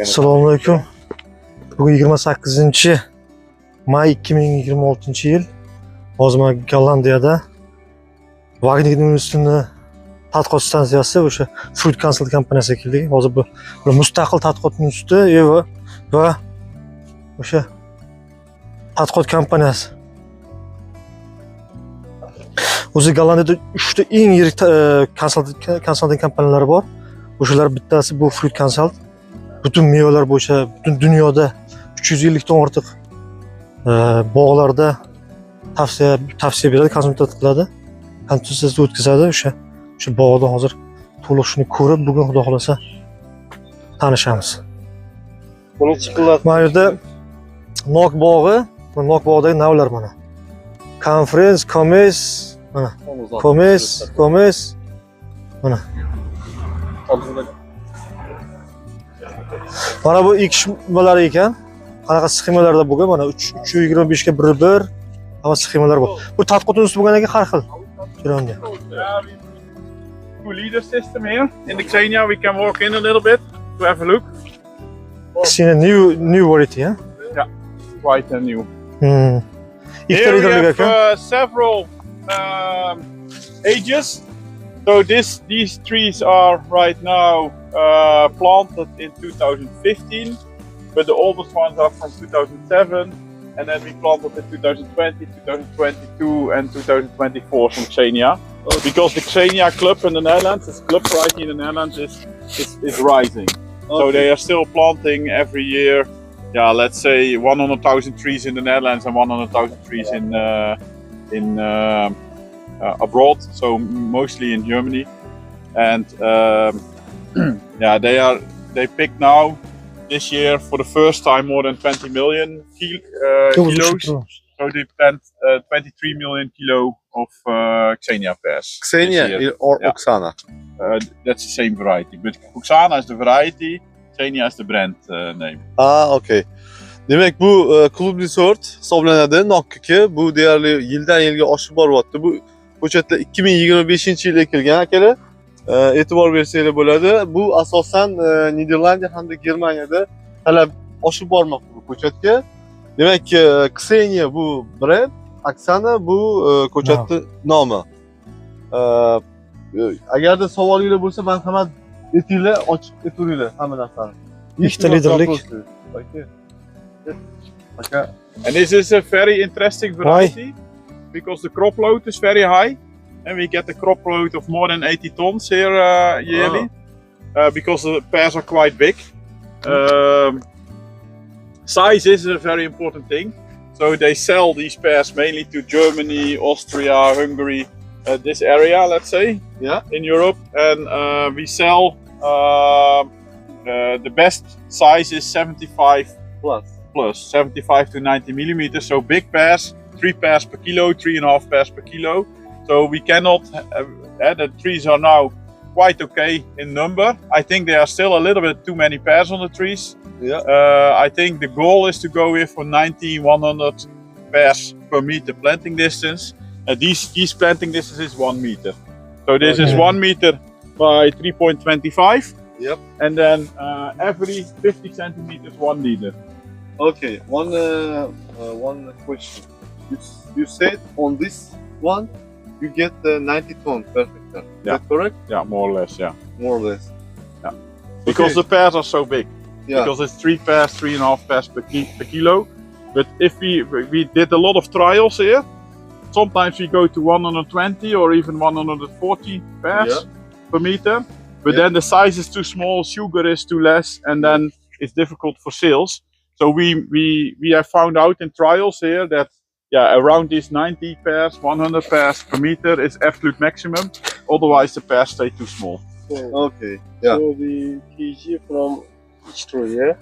Assalomu alaykum. Bugun 28-may 2026-yil. Hozir men Gollandiyada Wageningen ustuni tadqiqot stansiyasi o'sha Fruit Consult kompaniyasiga keldik. Hozir bu mustaqil tadqiqot instituti va o'sha tadqiqot kompaniyasi. O'zi Gollandiyada 3 ta eng yirik konsalting kompaniyalari bor. O'shalar bittasi bu Fruit Consult. Butun mevalar bo'yicha butun dunyoda 350 dan ortiq bog'larda tavsiya beradi, konsultatsiya qiladi. Konsultatsiya o'tkazadi o'sha bog'da hozir to'liq shuni ko'rib, bugun xudo xolasa tanishamiz. Buni chiqiladi. Mana yerda nok bog'idagi navlar mana. Conference, komes, mana. Komes, mana. Mana bu ekishmalar ekan. Qanaqa sxemalarda bo'lgan? Mana 325 ga 1 hamma sxemalar bor. Bu tadqiqot instituti bo'lgandan keyin har xil. Ko'ramiz. Two leader system here in the Xenia. We can walk in a little bit to have a look. Seen a new variety, yeah? Yeah, quite a new. Here we have several ages. So these trees are right now planted in 2015, but the oldest ones are from 2007, and then we planted in 2020, 2022, and 2024 from Xenia. Because the Xenia club in the Netherlands, this club variety in the Netherlands is rising. So they are still planting every year. Yeah, let's say 100,000 trees in the Netherlands and 100,000 trees in abroad. So mostly in Germany, and yeah, they picked now this year for the first time more than 20 million kilos. So they plant 23 million kilo of Xenia pears. Xenia or Oksana? That's the same variety, but Oksana is the variety, Xenia is the brand name. Okay. Demek bu klubli sort hisoblanadi, nokkiki. Bu deyarli yildan yilga oshib boryapti. Bu ko'chatlar 2025-yil ekilgan akalar. E'tibor bersanglar bo'ladi. Bu asosan Niderlandiya hamda Germaniyada talab oshib bormoqda bu ko'chatga. Demak, Xenia bu brend, Oksana bu ko'chatning nomi. Agarda savolinglar bo'lsa, men hamma etinglar ochib aytaveringlar hamma narsani. Ikkita liderlik. And this is a very interesting variety because the crop load is very high, and we get a crop load of more than 80 tons here yearly, because the pears are quite big. Size is a very important thing. So they sell these pears mainly to Germany, Austria, Hungary, this area, let's say, in Europe, and we sell the best size is 75 plus 75 to 90 millimeters. So big pears, 3 pears per kilo, 3.5 pears per kilo. So we cannot, the trees are now quite okay in number. I think there are still a little bit too many pears on the trees. I think the goal is to go here for 90, 100 pears per meter planting distance. These planting distance is 1 meter. So this is 1 meter by 3.25. Yep. And then every 50 centimeters 1 liter. Okay, one question. You said on this one you get 90 tons per hectare. Is that correct? Yeah, more or less, yeah. More or less. Yeah. Because the pears are so big. Yeah. Because it's 3 pears, 3.5 pears per kilo. But if we did a lot of trials here, sometimes we go to 120 or even 140 pears per meter. But then the size is too small, sugar is too less, and then it's difficult for sales. So we have found out in trials here that around these 90 pairs, 100 pairs per meter is absolute maximum. Otherwise the pairs stay too small. Okay. Yeah. So the kg from each tree, yeah?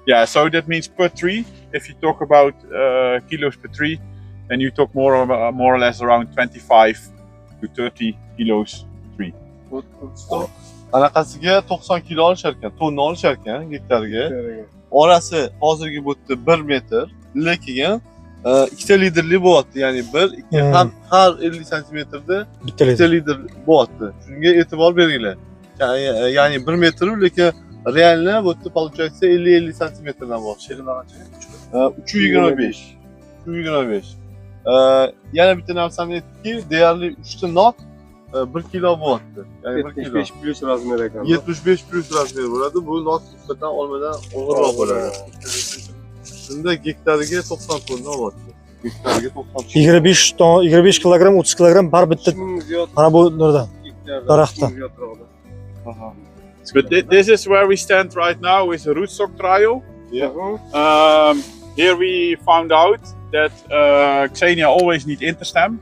Yeah, so that means per tree. If you talk about kilos per tree, then you talk more or less around 25 to 30 kilos per tree. Anaqasiga 90 kilo olishar ekan, tonna olishar ekan gektarga. Orasi hozirgi bo'tdi 1 metr, lekin 2 litrli bo'lyapti. Ya'ni 1 2 har 50 santimetrda 2 litr bo'lyapti. Shunga e'tibor beringlar. Ya'ni 1 metr lekin Реально вот это получается 50 сантиметрdan bor. Uchu 25. Uchu 25. Yana bitta narsani aytdiki, deyarli 3 ta not 1 kilo bo'lyapti. Ya'ni 1 kilo. 75 plus razmer ekan. 75 plus razmer bo'ladi. Bu not nisbatan olmadan og'irroq bo'ladi. Shunda gektariga 90 tonna olyapti. Gektariga 90 tonna. 25 kilogramm, 30 kilogramm bar bitta mana bu nurdan, daraxtdan. But this is where we stand right now with a rootstock trial. Here we found out that Xenia always need interstem,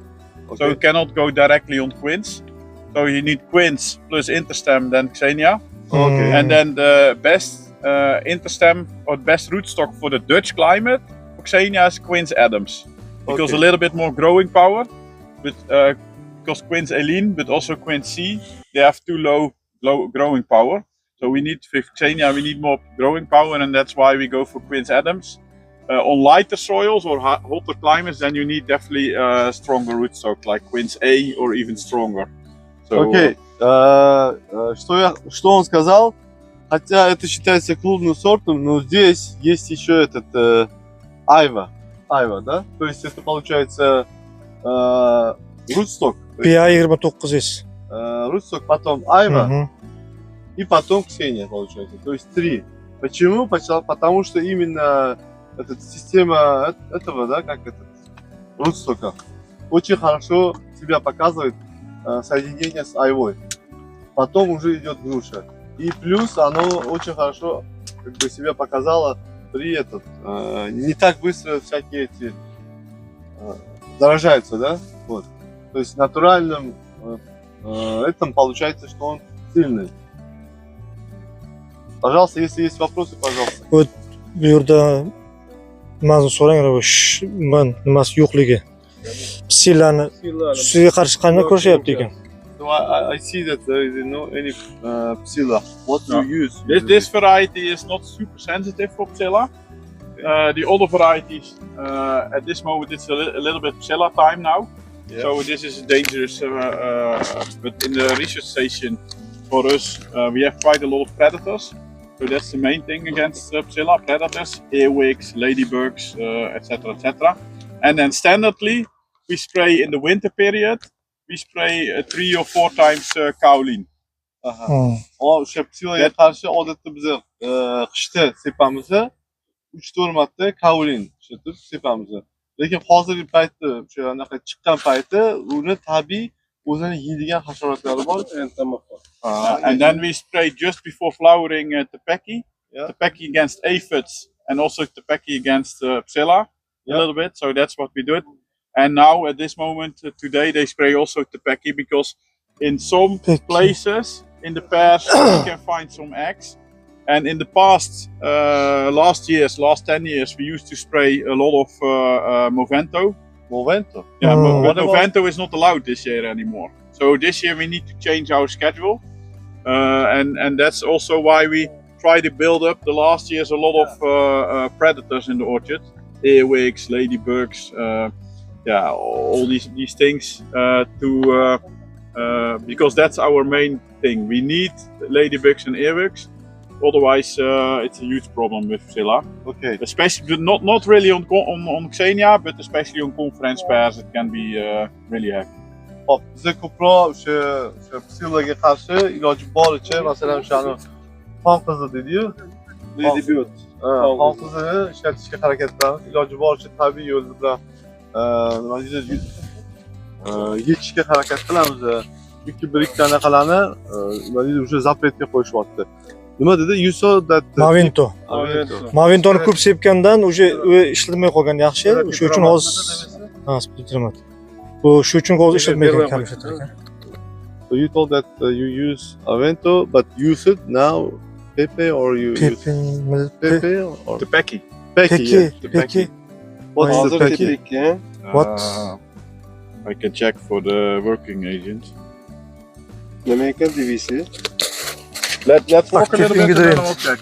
so it cannot go directly on quince. So you need quince plus interstem then Xenia, and then the best interstem or best rootstock for the Dutch climate for Xenia is Quince Adams, because a little bit more growing power, but because Quince Eileen but also Quince C, they have too low growing power. So we need with Xenia we need more growing power, and that's why we go for Quince Adams. On lighter soils or hotter climates, then you need definitely stronger rootstock like Quince A or even stronger. So, Окей. Что он сказал? Хотя это считается клубным сортом, но здесь есть еще этот айва, да? То есть это получается rootstock. PA 29. Rootstock, потом айва и потом Xenia получается. То есть 3. Почему? Потому что именно эта система этого, да, как этот rootstock'а очень хорошо себя показывает соединение с айвой. Потом уже идет груша. И плюс оно очень хорошо как бы себя показало при этом. Не так быстро всякие эти заражаются, да? Вот. То есть натуральным этом получается, что он сильный. Пожалуйста, если есть вопросы, пожалуйста. Bu yerda nimani so'ranglar, nimasi yo'qligi. Psillarni ustiga qarshi qanday kurashyapti ekan? So I see that there is no any psilla. What do you use? this variety is not super sensitive for Psilla. The other varieties at this moment it's a little bit Psilla time now. So this is dangerous, but in the research station for us we have quite a lot of predators. So that's the main thing against Psilla, predators, earwigs, ladybugs, etc. And then standardly we spray in the winter period, we spray 3 or 4 times kaolin. O'sha psillaga qarshi odatda biz qishda sepamiz, 3-4 marta kaolin ishlatib sepamiz. Lekin hozirgi paytda o'sha anaqa chiqqan payti uni tabiiy o'zini yeydigan hasharotlari bor. And then we spray just before flowering Tepeki against aphids and also Tepeki against Psilla a little bit. So that's what we did. And now at this moment today they spray also Tepeki, because in some places in the pears we can find some eggs. And in the past, last 10 years, we used to spray a lot of Movento. Movento? Yeah, but Movento is not allowed this year anymore. So this year we need to change our schedule. And that's also why we try to build up the last years a lot of predators in the orchard. Earwigs, ladybugs, all these things because that's our main thing. We need ladybugs and earwigs. Otherwise, it's a huge problem with Psilla. Okay. Especially, not really on Xenia, but especially on conference pears, it can be really heavy. Hop, biza ko'proq o'sha psillaga qarshi iloji boricha, masalan, o'shani xon qizi deydi-yu, Ladybird. xon qizini ishlatishga harakat qilamiz. Iloji boricha tabiiy yo'l bilan nima deydi, yechishga harakat qilamiz. Chunki bir ikkita anaqalarni nima deydi, o'sha zapretga qo'yishyapti. Nima dedi? You saw that Movento. Moventoni ko'p sepgandan o'sha ishlatmay qolgan yaxshi. O'sha uchun hozir spiritomat. Bu shu uchun hozir ishlatmaydigan kamishlar ekan. So you told that you use Avento, but use it now Pepe or you use Pepe or Tepeki. Peki. What's the Pepe? What? I can check for the working agent. Nima ekan devisi? Let's walk a little bit and then ingredient. I'll check.